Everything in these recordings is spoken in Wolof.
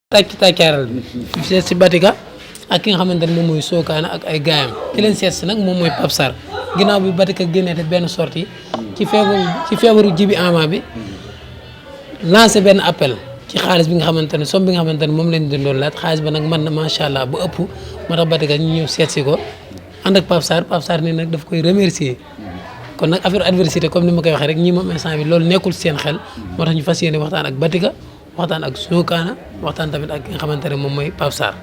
tàkkaaral bi seet si Batika ak ki nga xamante ne moom mooy Sokana ak ay gaayam ki leen seet si nag moom mooy Pape Sarr ginnaaw bi Batika génnee te benn sortie ci feebaru Djiby Ama bi lancé benn appel ci xaalis bi nga xamante ne somme bi nga xamante ne moom lañ doon laaj xaalis ba nag mën na macha allah bu ëpp moo tax Batika ñu ñëw seet si ko ànd ak Pape Sarr nii nag daf koy remercier kon nag affaire adversité comme ni ma koy waxee rek ñii moom instant bi loolu nekkul seen xel moo tax ñu fas yéene waxtaan ak Batika waxtaan ak Sokana waxtaan tamit ak ki nga xamante ne moom mooy Pape Sarr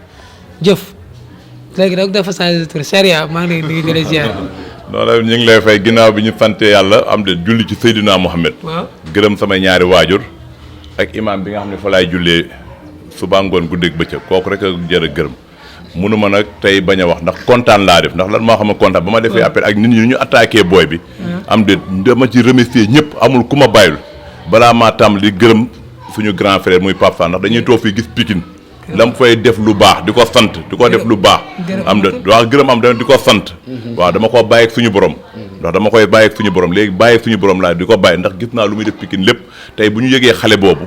jëf léegi rek dafa changé tur Seria maa ngi lay nuyu ziar. noonu ñu ngi lay fay ginnaaw bi ñu sante yàlla am de julli ci Seydina Mohamed. waaw gërëm samay ñaari waajur ak imam bi nga xam ne fa laay jullee suba ngoon guddeeg bëccëg kooku rek a jër a gërëm munuma nag tey bañ a wax ndax kontaan laa def ndax lan moo xam ne kontaan ba ma defee appel ak nit ñi ñu attaqué booy bi. am de dama ci remercier ñëpp amul ku ma bàyyul balaa maa tàmbali gërëm suñu grand frère muy Pape Sarr ndax dañuy toog fii gis Pikine lam fay def lu baax di ko sant di ko def lu baax am da waaw gërëm am da di ko sant waaw dama ko bàyyi ak suñu borom ndax dama koy bàyyi ak suñu borom léegi bàyyi ak suñu borom laa di ko bàyyi ndax gis naa lu muy def Pikine lépp tey bu ñu yëgee xale boobu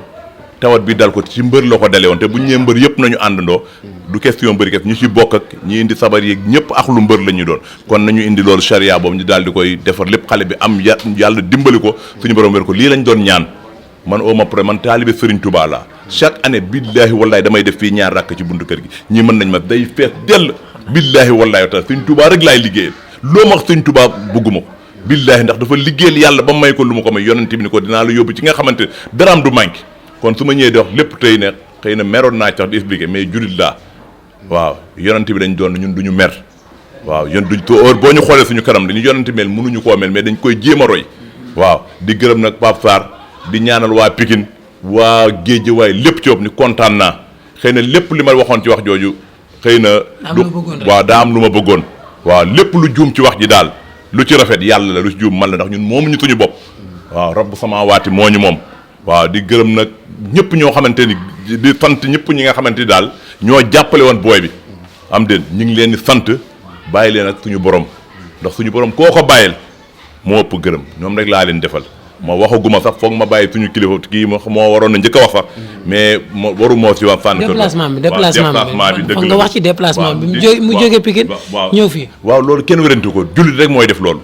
tawat bi dal ko ci mbër la ko dalee woon te bu ñu ñëwee mbër yëpp nañu àndandoo du question mbëri kes ñu ci bokk ak ñi indi sabar yeeg ñëpp ak lu mbër la ñu doon kon nañu indi loolu charia boobu ñu daal di koy defar lépp xale bi am yàlla dimbali ko suñu borom wér ko lii lañ doon ñaan man oo ma pré man taalibe Serigne Touba la chaque année billaahi wallaahi damay def fii ñaar rakk ci buntu kër gi ñii mën nañ ma day fees dell billaahi wallaahi taala Serigne Touba rek laay liggéeyal loo ma wax Serigne Touba bëgguma ko billaahi ndax dafa liggéeyal yàlla ba may ko lu ma ko may yonent bi ni ko dinaa la yóbbu ci nga xamante daraam du manqué kon su ma ñëwee di wax lépp tey ne xëy na meroon naa sax di expliqué mais julit laa waaw yonent bi dañ doon ñun duñu mer waaw yéen duñ to heure boo ñu xoolee suñu kanam dañu yonent mel mënuñu koo mel mais dañ koy jéem a roy waaw di gërëm nag Pape Sarr di ñaanal waa Pikine waa Guédiawaye lépp ci ëpp ni kontaan naa xëy na lépp li ma waxoon ci wax jooju xëy na waaw daa am lu ma bëggoon waaw lépp lu juum ci wax ji daal lu ci rafet yàlla la lu ci juum man la ndax ñun moomuñu suñu bopp waaw rabbu samaawaati moo ñu moom waaw di gërëm nag ñëpp ñoo xamante ni di sant ñëpp ñi nga xamante ni daal ñoo jàppale woon booy bi am den ñu ngi leen di sant bàyyi leen ak suñu borom ndax suñu borom koo ko bàyyil moo ëpp gërëm ñoom rek laa leen defal ma waxaguma sax foog ma bàyyi suñu kilifa kii moo waroon na njëkk a wax sax mais waru moo si wax sànni déplacement bi dëgg nga wax ci déplacement bi mu jógee Pikine ñëw fii waaw loolu kenn wéranti ko jullit rek mooy def loolu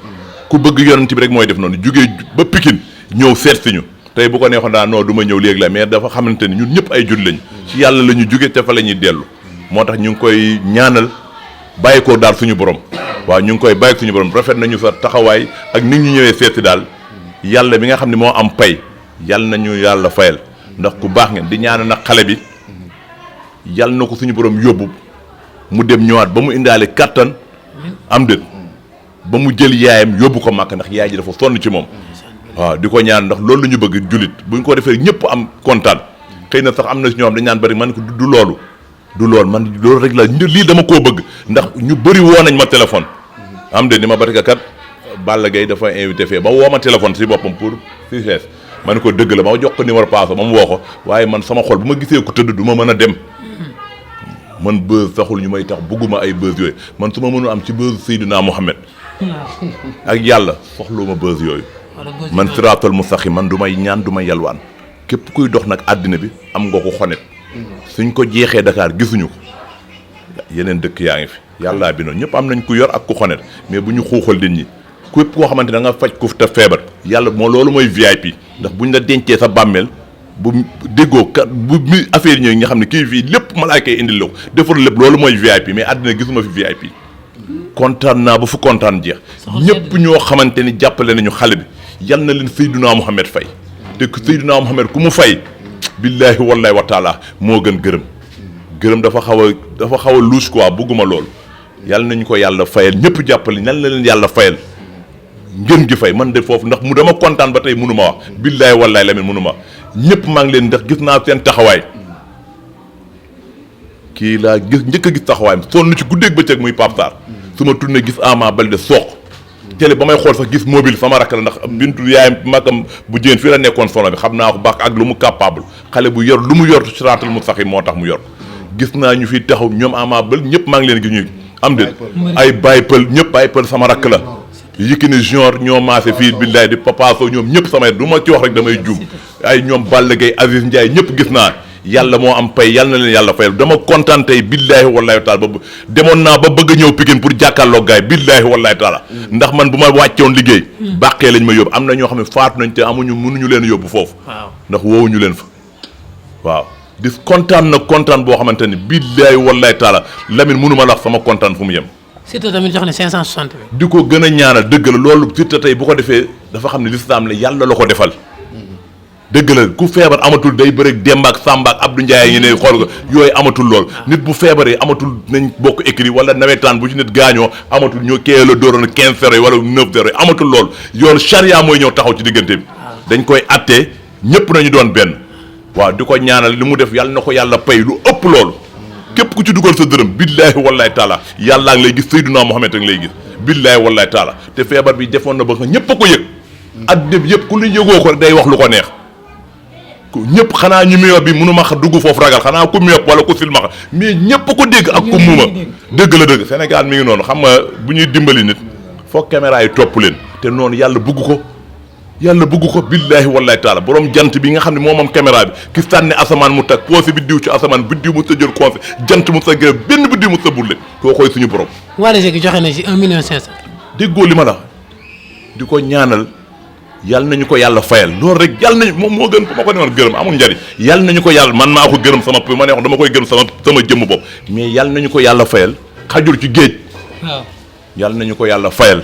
ku bëgg yonent bi rek mooy def noonu jógee ba Pikine ñëw seet si ñu tey bu ko neexoon daa non du ma ñëw léegi la mais dafa xamante ni ñun ñëpp ay jullit lañ ci yàlla la ñu jóge te fa la ñuy dellu moo tax ñu ngi koy ñaanal bàyyi ko daal suñu borom waaw ñu ngi koy bàyyi suñu borom rafet nañu sa taxawaay ak nit ñu ñëwee seeti daal yàlla bi nga xam ne moo am pay yàlla nañu yàlla fayal ndax ku baax ngeen di ñaanal nag xale bi yàlla na ko suñu borom yóbbu mu dem ñëwaat ba mu indaale kattan am dét ba mu jël yaayam yóbbu ko màkk ndax yaay ji dafa sonn ci moom waaw di ko ñaan ndax loolu la ñu bëgg jullit buñ ko defee ñëpp am kontaan xëy na sax am na si ñoo xam dañ naan bëri man ko du loolu man loolu rek la lii dama koo bëgg ndax ñu bëri woo nañ ma téléphone am de ni ma Batika kat Balla Gaye dafa invité fee ba woo ma téléphone si boppam pour si fees ma ne ko dëgg la ma jox ko numéro paase ba mu woo ko waaye man sama xol bu ma gisee ku tëdd du ma mën a dem man buzz saxul ñu may tax bëgguma ay buzz yooyu man su ma mënul am ci buzz Seydina Mohamed ak yàlla soxluma buzz yooyu man siraatal mustaqim man du may ñaan du may yalwaan képp kuy dox nag àddina bi am nga ko xonet suñ ko jeexee Dakar gisuñu ko yeneen dëkk yaa ngi fi yàllaa bi noonu ñëpp am nañ ku yor ak ku xonet mais bu ñu xuuxal nit ñi képp koo xamante da nga faj ku te feebar yàlla moo loolu mooy VIP ndax buñ la dencee sa bàmmeel bu déggoo kat bu mi affaire ñëw nga xam ne kii fii lépp malaaka yi indil la ko defar lépp loolu mooy VIP mais àddina gisuma fi VIP kontaan naa ba fu kontaan jeex ñëpp ñoo xamante ni jàppale nañu xale bi yal na leen Seydina Mohamed fay te Seydina Mohamed ku mu fay billaahi wallaahi wa taala moo gën gërëm dafa xaw a louche quoi bëgguma loolu yal nañu ko yàlla fayal ñëpp jàppale yal na leen yàlla fayal ngeen gi fay man de foofu ndax mu dama kontaan ba tey mënu ma wax billaahi wallaahi la mënu ma ñëpp maa ngi leen ndax gis naa seen taxawaay kii laa gis njëkk a gis taxawaayam sonn ci guddeeg bëccëg muy Pape Sarr su ma tourné gis Ama Baldé soq télé ba may xool sax gis mobile sama rakk la ndax bintu yaayam magam bu jigéen fii la nekkoon sono bi xam naa ko baax ak lu mu capable xale bu yor lu mu yor siraatal mustaqim moo tax mu yor gis naa ñu fi taxaw ñoom Ama Baldé ñëpp maa ngi leen gis ñu am de ay Baye Pël ñëpp Baye Pël sama rakk la Yékini Junior ñoo maase fii billaay di Papa Sow ñoom ñëpp samay du ma ci wax rek damay juum ay ñoom Balla Gaye Aziz Ndiaye ñëpp gis naa yàlla moo am pay yàlla na leen yàlla fayal dama kontaan tey billaahi wallaahi taala ba demoon naa ba bëgg a ñëw Pikine pour jàkkaarloo gaay billaahi wallaahi taala ndax man bu ma wàccoon liggéey bàqee lañ ma yóbbu am na ñoo xam ne faatu nañ te mënuñu leen yóbbu foofu ndax woowuñu leen fa waaw di kontaan boo xamante ni billaahi wallaahi taala Lamine mënu ma la wax sama kontaan fu mu yem Siteu tamit jox ne 560 bi. di ko gën a ñaanal dëgg la loolu Siteu tey bu ko defee dafa xam ne lislaam la yàlla la ko defal dëgg la ku feebar amatul day bëreeg Demba ak Samba ak Abdou Ndiaye ngi ne xool ko yooyu amatul lool nit bu feebaree amatul nañ bokk écrit wala nawetaan bu ci nit gaañoo amatul ñoo kee la dóoroon 15-0 wala 9-0 amatul lool yoon charia mooy ñëw taxaw ci diggante bi dañ koy attee ñëpp nañu doon benn waaw di ko ñaanal li mu def yàlla na ko yàlla pay lu ëpp loolu képp ku ci dugal sa dërëm billaahi wallaahi taala yàllaa ngi lay gis Seydunaa Muhammad a ngi lay gis billaahi wallaahi taala te feebar bi defoon na ba nga ñëpp a ko yëg ak def yëpp ku lu yëgoo ko day wax lu ko neex ñëpp xanaa ñu meew bi mënu ma dugg foofu ragal xanaa ku meew wala ku silmaxa mais ñëpp a ko dégg ak ku muuma dëgg la dëgg Sénégal mi ngi noonu xam nga bu ñuy dimbali nit foog caméra yi topp leen te noonu yàlla bëgg ko billaahi wallaahi taala borom jant bi nga xam ne moom am caméra bi ki sànni asamaan mu tag poosé biddiw ci asamaan biddiw mu sa jël conseil jant mu sa gërëm benn biddiw mu sa burle koo koy suñu borom Wally Seck joxe na ci 1 million 500. déggoo li ma la di ko ñaanal yàlla nañu ko yàlla fayal loolu rek yàlla nañu moom moo gën bu ma ko newoon gërëm amul njariñ yàlla nañu ko yàlla man maa ko gërëm sama ma ne wax dama koy gërëm sama jëmm bopp mais yàlla nañu ko yàlla fayal xajul ci géej waaw yàlla nañu ko yàlla fayal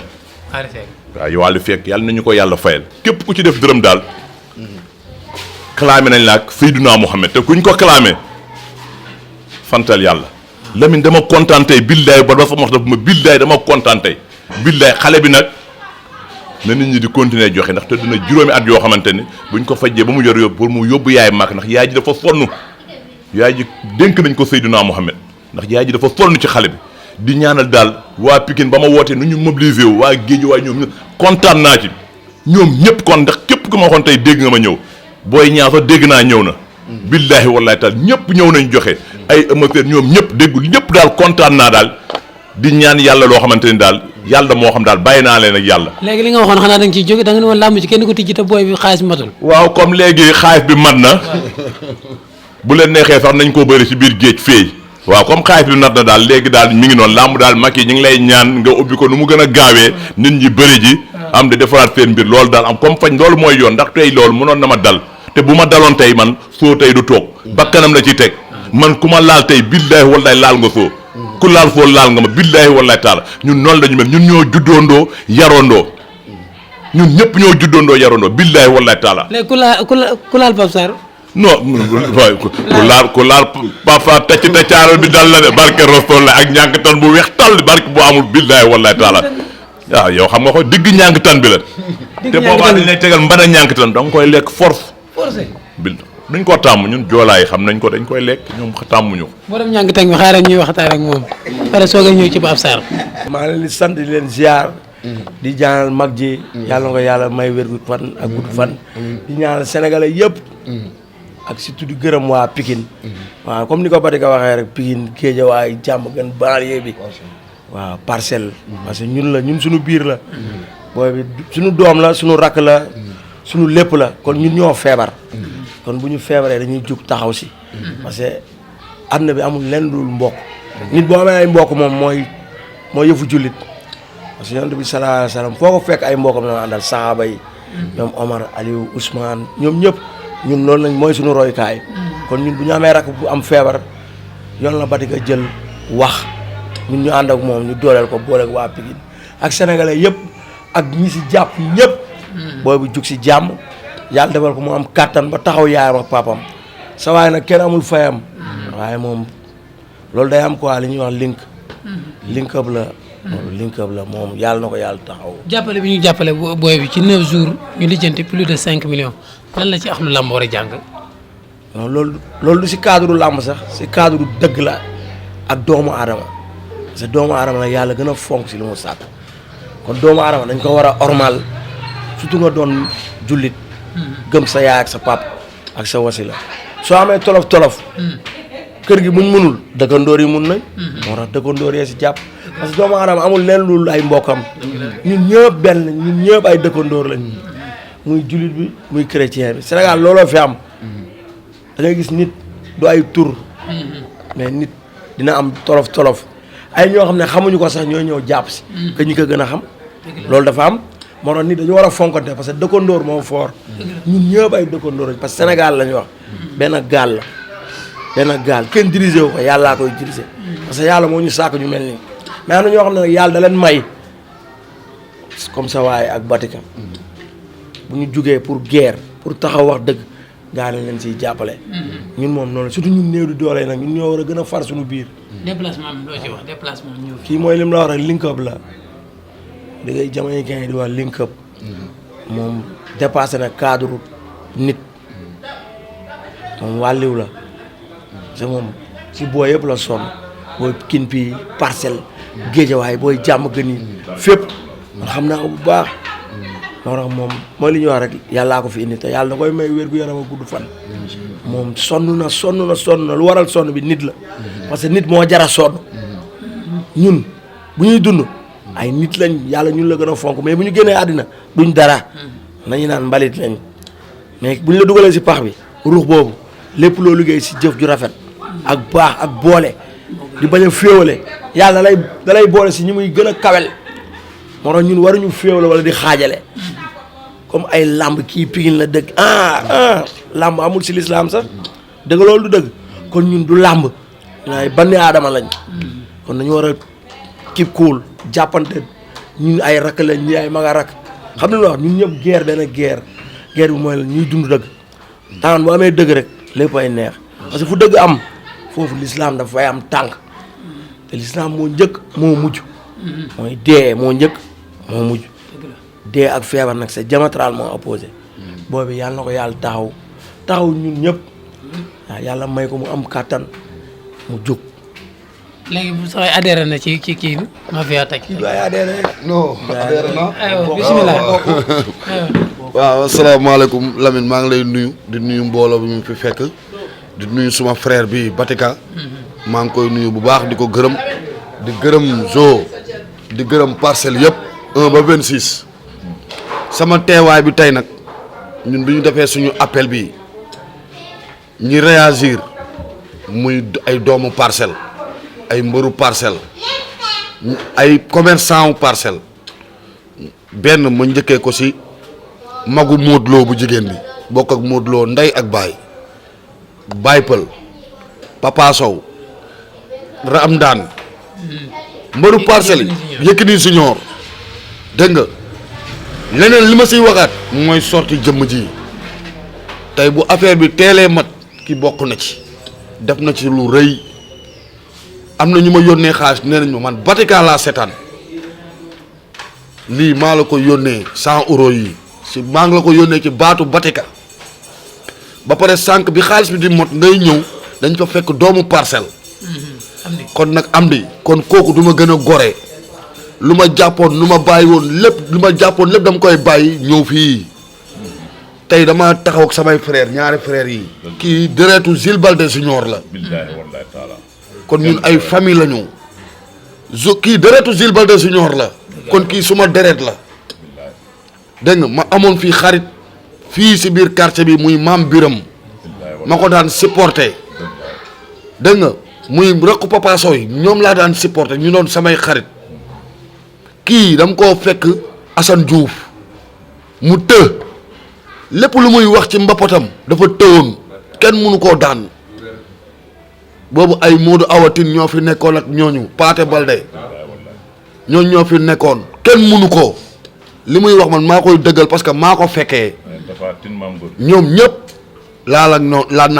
waaw Wally Seck yàlla nañu ko yàlla fayal képp ku ci def dërëm daal clamé nañ la ak Seydunaa Muhammad te kuñ ko clamé santal yàlla Lamine dama kontaan tey billaay ba sama wax daf ma billaay dama kontaan tey billaay xale bi nag na nit ñi di continuer joxe ndax te dina juróomi at yoo xamante ni buñ ko fajjee ba mu yor yóbbu pour mu yóbbu yaay màgg ndax yaay ji dafa sonn yaay ji dénk nañ ko Seydunaa Muhammad ndax yaay ji dafa sonn ci xale bi di ñaanal daal waa Pikine ba ma wootee nu ñu mobiliser wu waa géej waaye ñoom kontaan naa ci ñoom ñëpp kon ndax képp ku ma waxoon tey dégg nga ma ñëw booy ñaaw sax dégg naa ñëw na billaahi wallaahi taala ñëpp ñëw nañ joxe ay amateurs ñoom ñëpp déggul ñëpp daal kontaan naa daal di ñaan yàlla loo xamante ni daal yàlla moo xam daal bàyyi naa leen ak yàlla léegi li nga waxoon xanaa da nga ciy jóge da nga ne woon làmb ci kenn ko tijji te booy bi xaalis matul waaw comme léegi xaalis bi mat na bu leen neexee sax nañ koo bëri ci biir géej feey waaw comme xaalis bi nat na daal léegi daal mi ngi noonu làmb daal mag yi ñu ngi lay ñaan nga ubbi ko nu mu gën a gaawee nit ñi bëri ji am di defaraat seen mbir loolu daal am comme fañ loolu mooy yoon ndax tey loolu mënoon na ma dal te bu ma daloon tey man soo tey du toog bakkanam la ci teg man ku ma laal tey billaahi wallaahi laal nga soo ku laal foo laal nga ma billaahi wallaahi taala ñun noonu la ñu mel ñun ñoo juddoondoo yaroondoo ñun ñëpp ñoo juddoondoo yaroondoo billaahi wallaahi taala léegi ku laal Pape Sarr non waaye ku laal papa tacc taccaaro bi dal la de barke Rasuul la ak ñànk tan bu weex tàll barke bu amul billaahi wallaahi taala waaw yow xam nga ko digg ñànk tan bi la te boobaa dañ lay tegal mbana ñànk tan da nga koy lekk force bil duñ ko tàmm ñun joolaay xam nañ ko dañ koy lekk ñoom tàmmuñu ko borom ñànk tan bi xaaral ñuy waxtaan ak moom pare soog a ñëw ci Pape Sarr maa leen di sant di leen ziar di ñaanal mag ji yàlla na ko yàlla may wér gu fan ak gudd fan di ñaanal sénégalais yëpp ak surtout di gërëm waa Pikine waaw comme ni ko Badika waxee rek Pikine Guédiawaye jàmm gën banlieue bi waaw parcelle parce que ñun suñu biir la booy bi suñu doom la suñu rakk la suñu lépp la kon ñun ñoo feebar kon bu ñu feebaree dañuy jug taxaw si parce que àdduna bi amul lenn dul mbokk nit boo amee ay mbokk moom mooy yëfu jullit parce que yonent bi sallallahu alayhi wa sallam foo ko fekk ay mbokkam la àndal sahaaba yi ñoom Omar Aliou Ousmane ñoom ñëpp ñun loolu lañ mooy suñu roykaay kon ñun bu ñu amee rakk bu am feebar yoon la Badika jël wax ñun ñu ànd ak moom ñu dooleel ko boole waa Pikine ak sénégalais yëpp ak ñi si jàpp ñëpp booy bu jug si jàmm yàlla defal ko mu am kàttan ba taxaw yaayam ak papam sa waaye nag kenn amul fayam waaye moom loolu day am quoi li ñuy wax link up la loolu link up la moom yàlla na ko yàlla taxaw jàppale bi ñu jàppale booy bi ci 9 jours ñu lijjanti plus de 5 millions lan la ci axlu làmb war a jàng non loolu du si cadre làmb sax si cadre dëgg la ak doomu aadama parce que doomu aadama la yàlla gën a fonk si lu mu sàkk kon doomu aadama dañ ko war a ormal surtout nga doon jullit gëm sa yaay ak sa pap ak sa wasila soo amee tolof kër gi buñ mënul dëkkandoor yi mun nañ moo tax dëkkandoor yee si jàpp parce que doomu aadama amul leen lul ay mbokkam ñun ñëpp benn ñun ñëpp ay dëkkandoor lañ muy jullit bi muy chrétien bi Sénégal looloo fi am da ngay gis nit du ay tur mais nit dina am tolof ay ñoo xam ne xamuñu ko sax ñoo ñëw jàpp si que ñi ko gën a xam loolu dafa am moo tax nit dañu war a fonkante parce que dëkkandoor moom fort ñun ñëpp ay dëkkandoor lañ parce que Sénégal la ñu wax benn gaal kenn dirigé wu ko yàllaa koy dirigé parce que yàlla moo ñu sàkk ñu mel nii mais am na ñoo xam ne nag yàlla da leen may comme ça waaye ak Batika bu ñu jugee pour guerre pour taxaw wax dëgg gaa nañ leen siy jàppale ñun moom noonu surtout ñun néew di doole nag ñun ñoo war a gën a far suñu biir déplacement bi loo ci wax déplacement ñëw kii mooy li mu la wax rek link up la da ngay jamaïcain yi di wax link up moom dépassé na cadre nit moom wàlliw la parce que moom si booy yëpp la sonn booy kin pi parcelle géejawaay booy jàmm gën yi fépp man xam naa ko bu baax moo tax moom mooy li ñuy wax rek yàllaa ko fi indi te yàlla da koy may wér gu yaram a gudd fan moom sonn na lu waral sonn bi nit la parce que nit moo jara sonn ñun bu ñuy dund ay nit lañ yàlla ñun la gën a fonk mais bu ñu génnee àddina duñ dara nañu naan mbalit lañ mais bu ñu la dugalee si pax bi ruux boobu lépp loo liggéey si jëf ju rafet ak baax ak boole di bañ a féewale yàlla da lay boole si ñi muy gën a kawel moo tax ñun waruñu féewale wala di xaajale comme ay làmb kii Pikine la dëgg làmb amul si lislaam sax dëgg loolu du dëgg kon ñun du làmb ñun ay banni aadama lañ kon dañu war a keep cool jàppante ñun ay rakk lañ ñi ay mag a rakk xam ne lu wax ñun ñëpp guerre benn guerre bi mooy la ñuy dund dëgg temps bu amee dëgg rek lépp ay neex parce que fu dëgg am foofu lislaam dafa fay am tànk te lislaam moo njëkk moo mujj mooy dee moo njëkk moo mujj dee ak feebar nag c'est diamétralement opposé boobu yàlla na ko yàlla taxaw ñun ñëpp waaw yàlla may ko mu am kàttan mu jóg. léegi bu sooy adhéré na ci kii bi Mafia Tech. waaye adhéré non adhéré na. aywa bisimilah. waaw asalaamaaleykum Lamine maa ngi lay nuyu di nuyu mbooloo bi mu fi fekk di nuyu suma frère bi Batika maa ngi koy nuyu bu baax di ko gërëm di gërëm Zo di gërëm parcelle yëpp 1 ba 26 sama teewaay bi tey nag ñun bi ñu defee suñu appel bi ñi réagir muy ay doomu parcelle ay mbëru parcelle ay commerçant wu parcelle benn ma njëkkee ko si magu Modou Lo bu jigéen bi bokk ak Modou Lo ndey ak baay pël Papa Sow Ramdaan mbëru parcelle yi Yékini Junior dégg nga leneen li ma siy waxaat mooy sorti jëmm ji tey bu affaire bi teelee mat ki bokk na ci def na ci lu rëy am na ñu ma yónnee xaalis nee nañ ma man Batika laa seetaan lii maa la ko yónnee 100 euros yi si maa ngi la ko yónnee ci baatu Batika ba pare sànq bi xaalis bi di mot ngay ñëw dañ fa fekk doomu parcelle kon nag am di kon kooku du ma gën a gore lu ma jàppoon lu ma bàyyi woon lépp lu ma jàppoon lépp dama koy bàyyi ñëw fii tey dama taxaw ak samay frère ñaari frères yi kii deretu Jules Baldé Junior la kon ñun ay famille la ñu kii deretu Jules Baldé Junior la kon kii suma deret la dégg nga ma amoon fii xarit fii si biir quartier bi muy maam Biram ma ko daan supporter dégg nga muy rakku Papa Sow yi ñoom laa daan supporter ñu doon samay xarit kii dama koo fekk Assane Diouf mu të lépp lu muy wax ci mbapatam dafa tëwoon kenn mënu koo daan boobu ay Modou Awatin ñoo fi nekkoon ak ñooñu Paate Balde ñooñu ñoo fi nekkoon kenn mënu ko li muy wax man maa koy dëggal parce que maa ko fekkee ñoom ñëpp laal ak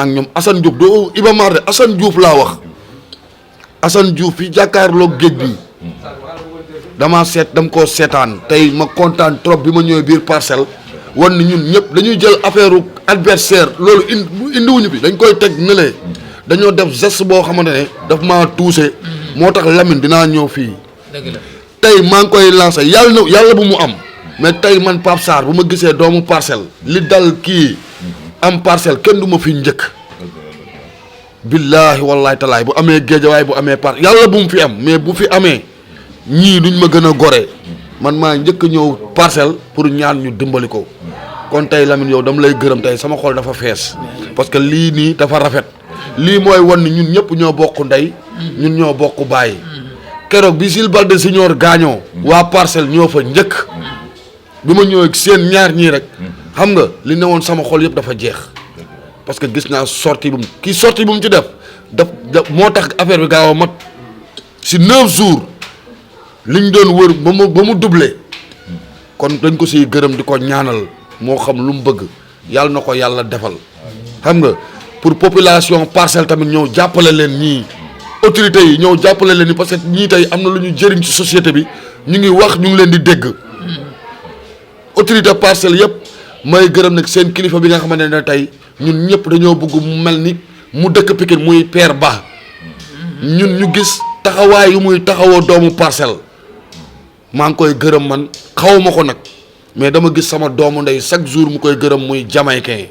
ñoom Assane Diouf doo Iba Mar de Assane Diouf laa wax Assane Diouf fi jàkkaarloog géej bi dama koo seetaan tey ma kontaan trop bi ma ñëwee biir parcelle wan ni ñun ñëpp dañuy jël affaire adversaire loolu indiwuñu fi dañ koy teg nële dañoo def geste boo xamante ne daf maa touché moo tax Lamine dinaa ñëw fii tey maa ngi koy lancé yàlla bu mu am mais tey man Pape Sarr bu ma gisee doomu parcelle li dal kii am parcelle kenn du ma fi njëkk billaahi wallaahi talaay bu amee géejawaay bu amee parcelle yàlla bu mu fi am mais bu fi amee ñii duñ ma gën a gore man maa njëkk ñëw parcelle pour ñaan ñu dimbali ko kon tey Lamine yow dama lay gërëm tey sama xol dafa fees parce que lii nii dafa rafet lii mooy wan ni ñun ñëpp ñoo bokk ndey ñun ñoo bokk bàyyi keroog bi Jules Baldé Junior gaañoo waa Parcelles ñoo fa njëkk bi ma ñëwee seen ñaar ñii rek xam nga li ne woon sama xol yëpp dafa jeex parce que gis naa sortie bu mu kii sortie bu mu ci def moo tax affaire bi gaaw a mat si 9 jours liñ doon wër ba mu doublé kon dañ ko siy gërëm di ko ñaanal moo xam lu mu bëgg yàlla na ko yàlla defal xam nga pour population Parcelles tamit ñëw jàppale leen ñii autorités yi ñëw jàppale leen nii parce que ñii tey am na lu ñu jëriñ ci société bi ñu ngi wax ñu ngi leen di dégg autorité Parcelles yëpp may gërëm nag seen kilifa bi nga xamante ne tey ñun ñëpp dañoo bëgg mu mel ni mu dëkk Pikine muy Père Ba ñun ñu gis taxawaay yu muy taxawoo doomu Parcelles maa ngi koy gërëm man xawma ko nag mais dama gis sama doomu ndey chaque jour mu koy gërëm muy jamaïcain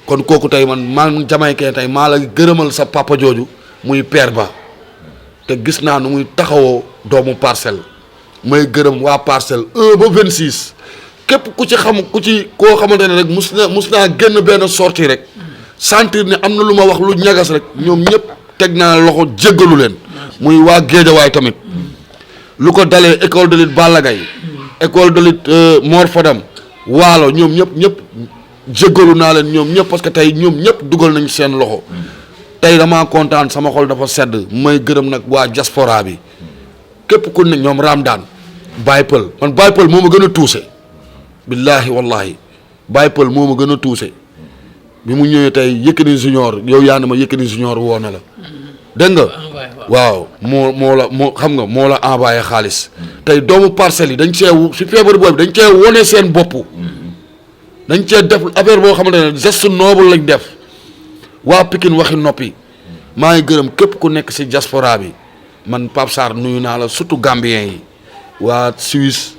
kon kooku tey man jamaïcain tey maa la gërëmal sa papa jooju muy Père Ba te gis naa nu muy taxawoo doomu Parcelles may gërëm waa Parcelles 1 ba 26 képp ku ci koo xamante ne rek mus naa génn benn sortie rek sentir ne am na lu ma wax lu ñagas rek ñoom ñëpp teg naa loxo jéggalu leen muy waa Géejawaay tamit lu ko dalee école de lutte Balla Gaye école de lutte Mor Fadam waalo ñoom ñëpp jéggalu naa leen ñoom ñëpp parce que tey ñoom ñëpp dugal nañ seen loxo tey damaa kontaan sama xol dafa sedd may gërëm nag waa diaspora bi képp ku ne ñoom Ramdaan Baye Pël man Baye Pël moo ma gën a tuuse billaahi wallaahi Baye Pël moo ma gën a tuuse bi mu ñëwee tey Yékini Junior yow yaa ne ma Yékini Junior woo na la dégg nga waaw moo xam nga moo la envoyé xaalis tey doomu Parcelles yi dañ cee si feebar boobu dañ cee wone seen bopp dañ cee def affaire boo xamante ne geste noble lañ def waa Pikine waxi noppi maa ngi gërëm képp ku nekk si diaspora bi man Pape Sarr nuyu naa la surtout Gambien yi waa Suisse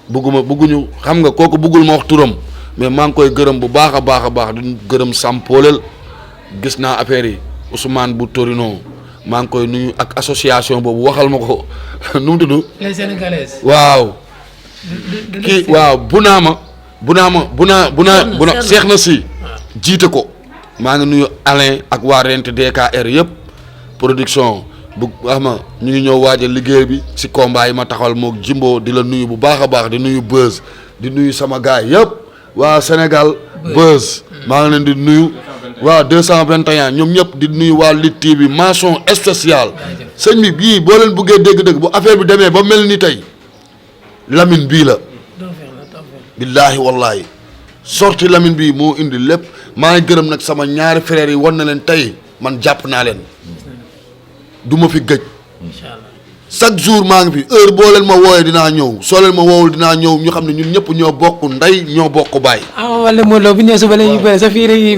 bëgguñu xam nga kooku bëggul ma wax turam mais maa ngi koy gërëm bu baax a baax di gërëm Sampolel gis naa affaire yi Ousmane bu Torino maa ngi koy nuyu ak association boobu waxal ma ko nu mu tudd. les Sénégalais. waaw. kii waaw Buna seex na si jiite ko maa ngi nuyu Alain ak waa Rent DKR yëpp production bu xam ñu ngi ñëw waajal liggéey bi si combat yi ma taxawal moog Jimbo di la nuyu bu baax a baax di nuyu Beuz di nuyu sama gaay yëpp waa Sénégal Beuz maa ngi leen di nuyu waa 221 ñoom ñëpp di nuyu waa Lutte TV mention spéciale sëñ bi bii boo leen bëggee dégg-dégg bu affaire bi demee ba mel ni tey Lamine bii la billaahi wallaahi sorti Lamine bii moo indi lépp maa ngi gërëm nag sama ñaari frères yi wan na leen tey man jàpp naa leen du ma fi gëj chaque jour maa ngi fi heure boo leen ma wooyee dinaa ñëw soo leen ma woowul dinaa ñëw ñu xam ne ñun ñëpp ñoo bokk ndey ñoo bokk baay. wala Modou Lo bu ñëwee suba la ñuy bëre sa fii dañuy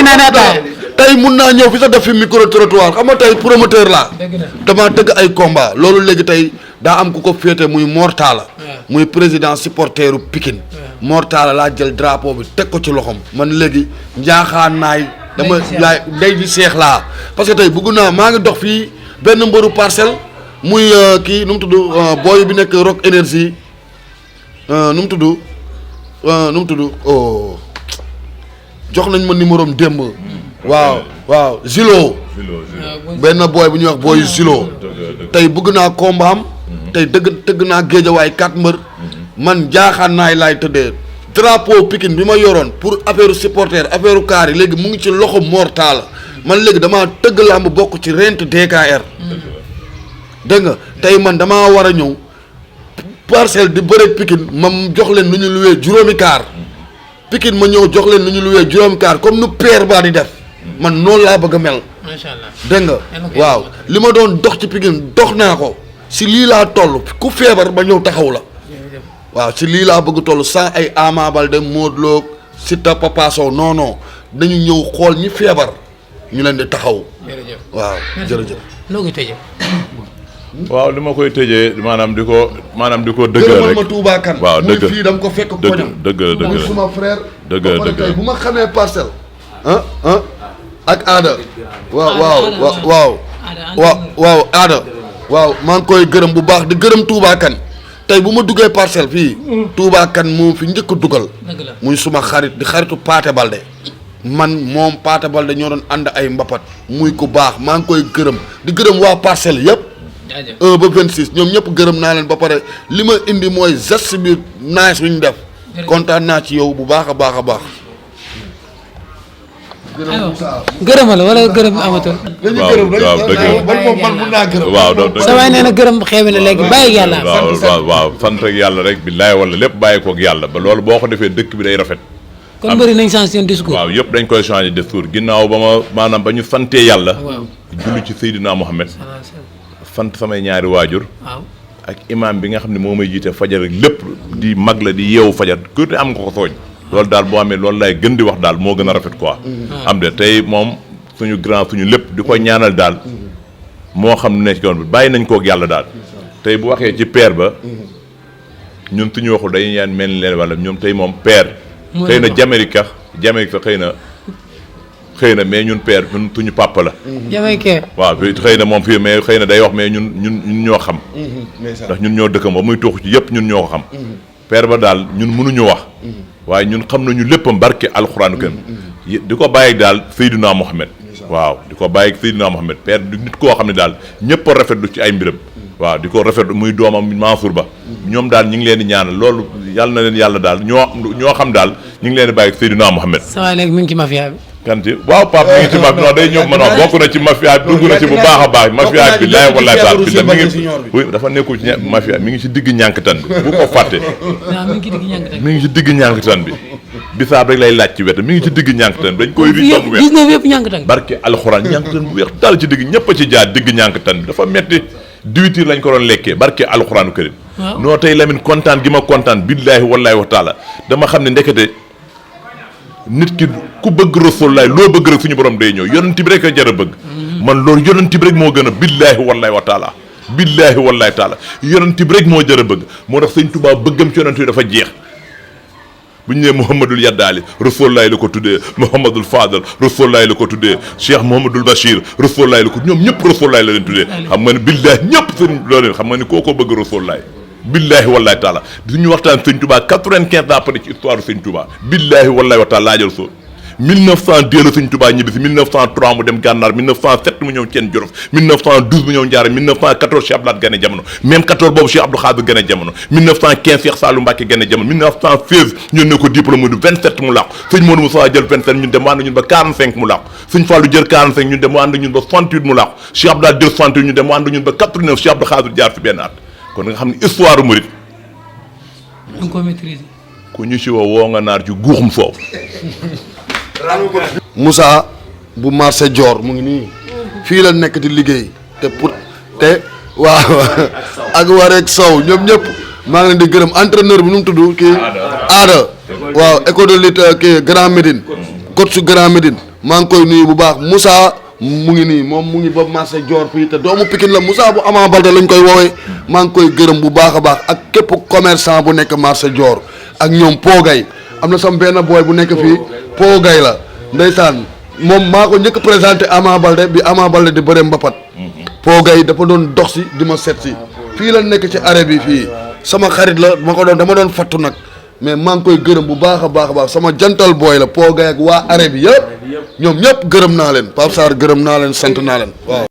naan ataaya tey mun naa ñëw fi sax def fi micro trottoir xam nga tey promoteur laa. damaa tëgg ay combat loolu léegi tey daa am ku ko féete muy Mortala. muy président supporteru Pikine. Mortala laa jël drapeau bi teg ko ci loxom man léegi njaaxaan naay dama laay ndey di seex laa parce que tey bëgg naa maa ngi dox fii benn mbëru Parcelles muy kii nu mu tudd booy bi nekk Rock Énergie nu mu tudd oh jox nañ ma numéro am démb. waaw Zilo. benn booy bu ñuy wax booy Zilo. tey bëgg naa combat am. tey tëgg naa géejawaay 4 mbër. man jaaxaan naay laay tëddee. drapeau Pikine bi ma yoroon pour affaire supporter affaire kaar yi léegi mu ngi ci loxo Mortala man léegi damaa tëgg làmb bokk ci Rent DKR. dégg nga tey man damaa war a ñëw Parcelles di bëre Pikine ma jox leen lu ñu luwee juróomi kaar Pikine ma ñëw jox leen lu ñu luwee juróomi kaar comme nu Père Ba di def man noonu laa bëgg a mel. macha allah dégg nga waaw li ma doon dox ci Pikine dox naa ko si lii laa toll ku feebar ba ñëw taxaw la. waaw si lii laa bëgg toll sans ay Ama Baldé Modou Lo Siteu Papa Sow non non dañu ñëw xool ñi feebar ñu leen di taxaw. jërëjëf waaw jërëjëf. noo ngi tëjee. waaw li ma koy tëjee maanaam di ko dëggal rek ma Touba Kane. waaw dëgg muy fii dama ko fekk koñam. dëgg muy suma frère. dëgg tey bu ma xamee Parcelles. ak aada. waaw aada. waaw maa ngi koy gërëm bu baax di gërëm Touba Kane tey bu ma duggee Parcelles fii. Touba Kane moo fi njëkk a dugal. muy suma xarit di xaritu Paate Balde. man moom Pathé Baldé ñoo doon ànd ay mbapat muy ku baax maa ngi koy gërëm di gërëm waa Parcelles yëpp 1 ba 26 ñoom ñëpp gërëm naa leen ba pare li ma indi mooy geste bi nice bi ñu def kontaan naa ci yow bu baax a baax a baax gërëma la wala gërëm amatul. waaw dëgg la man mun naa gërëm. waaw sa waay nee na gërëm xeebi na léegi bàyyi yàlla. waaw sant ak yàlla rek billaay wala lépp bàyyi koog yàlla ba loolu boo ko defee dëkk bi day rafet. kon bëri nañ changé seen discours. waaw yëpp dañ koy changé discours ginnaaw ba maanaam ba ñu santee yàlla. waaw julli ci Seydina Mohamed. sant samay ñaari waajur. waaw ak imam bi nga xam ne moo may jiite fajar ak lépp di mag la di yeewu fajar ku ne am nga ko sooñ. loolu daal boo amee loolu laay gën di wax daal moo gën a rafet quoi. am de tey moom suñu grand suñu lépp di ko ñaanal daal moo xam ne ci yoon bi bàyyi nañ koog yàlla daal tey bu waxee ci père ba ñun suñu waxul dañuy ñaan mel ni leen wala ñoom tey moom père. xëy na Jamaïque sax xëy na mais ñun père ñun suñu papa la. Jamaïque. waaw xëy na moom fii mais xëy na day wax mais ñun ñoo xam. ndax ñun ñoo dëkkam ba muy tuux ci yëpp ñun ñoo ko xam. père ba daal ñun mënuñu wax. waaye ñun xam nañu léppam barke alxuraanu kenn di ko bàyyi daal Seydina Mohamed waaw di ko bàyyi Seydina Mohamed père du nit koo xam ne daal ñëpp a rafetlu ci ay mbiram waaw di ko rafetlu muy doomam Mansour Ba ñoom daal ñu ngi leen di ñaanal loolu yàlla na leen yàlla daal ñoo xam daal ñu ngi leen di bàyyi Seydina Mohamed. sa waay léegi mi ngi ci mafia bi. kan ci waaw Pape mi ngi ci mafia non day ñëw man wax bokk na ci mafia bi dugg na ci bu baax a baax mafia bi laay walaay taal bi mi ngi dafa nekkul ci mafia mi ngi ci digg ñànktan bi bu ko fàtte mi ngi ci digg ñànktan bi bisaab rek lay laaj ci wetam mi ngi ci digg ñànktan bi dañ koy ri bu weex 19 yëpp ñànktan barke alxuraan ñànktan bu weex daal ci digg ñëpp a ci jaar digg ñànktan bi dafa metti diwitir lañ ko doon lekkee barke alxuraanu karim noo tey Lamine kontaan gi ma kontaan billaahi wallaahi wa taala dama xam ne ndekete nit ki ku bëgg Rasulullah loo bëgg rek suñu borom day ñëw yonent bi rek a jar a bëgg man loolu yonent bi rek moo gën a billaahi wallaahi wa taala billaahi wallaahi taala yonent bi rek moo jar a bëgg moo tax sëñ Tuubaa bëggam ci yonent bi dafa jeex bu ñu nee Mouhamadul Yaddaali Rasulullah la ko tuddee Mouhamadul Fadal Rasulullah la ko tuddee Cheikh Mouhamadul Bachir Rasulullah la ko ñoom ñëpp Rasulullah la leen tuddee xam nga ne billaahi ñëpp sëñ loolu xam nga ne kookoo bëgg Rasulullah billaahi wallaahi taala duñu waxtaan sëñ Touba 95 ans après ci histoire sëñ Touba billaahi wallaahi wa taala laajal soo 1902 la sëñ Touba ñibbi si 1903 mu dem Gànnaar 1907 mu ñëw Ceen Jolof 1912 mu ñëw Njaare 1914 Cheikh Abdoulaye gane jamono même 14 boobu Cheikh Abdou Khadir gane jamono 1915 Cheikh Saliou Mbacké gane jamono 1916 ñun ne ko diplôme du 27 mu làqu sëñ Modou Moussa jël 27 ñun dem ànd ñun ba 45 mu làqu sëñ Fallou jël 45 ñun dem ànd ñun ba 68 mu làqu Cheikh Abdoulaye jël 68 ñun dem ànd ñun ba 89 Cheikh Abdou Khadir jaar fi benn at kon nga xam ne histoire murit da nga ko maîtriser. ku ñu si woo nga naar ci guuxum soow. Moussa bu marché Dior mu ngi nii fii la nekk di liggéey te waaw ak Wareeg Sow ñoom ñëpp maa ngi leen di gërëm entraîneur bi nu mu tudd kii Aada waaw école de lutte kii Grand Médine coach su Grand Médine maa ngi koy nuyu bu baax Moussa mu ngi nii moom mu ngi ba marché Dior fii te doomu Pikine la Moussa bu Ama Baldé lañ koy woowee maa ngi koy gërëm bu baax a baax ak képp commerçant bu nekk marché Dior ak ñoom Pogay am na sama benn booy bu nekk fii Pogay la ndeysaan moom maa ko njëkk présenté Ama Baldé bi Ama Baldé di bëre mbapat Pogay dafa doon dox si di ma seet si fii la nekk ci arrêt bi fii sama xarit la dama doon fattu nag mais maa ngi koy gërëm bu baax a baax sama jantal booy la Pogay ak waa arrêt bi yëpp ñoom ñëpp gërëm naa leen Pape Sarr gërëm naa leen sant naa leen waaw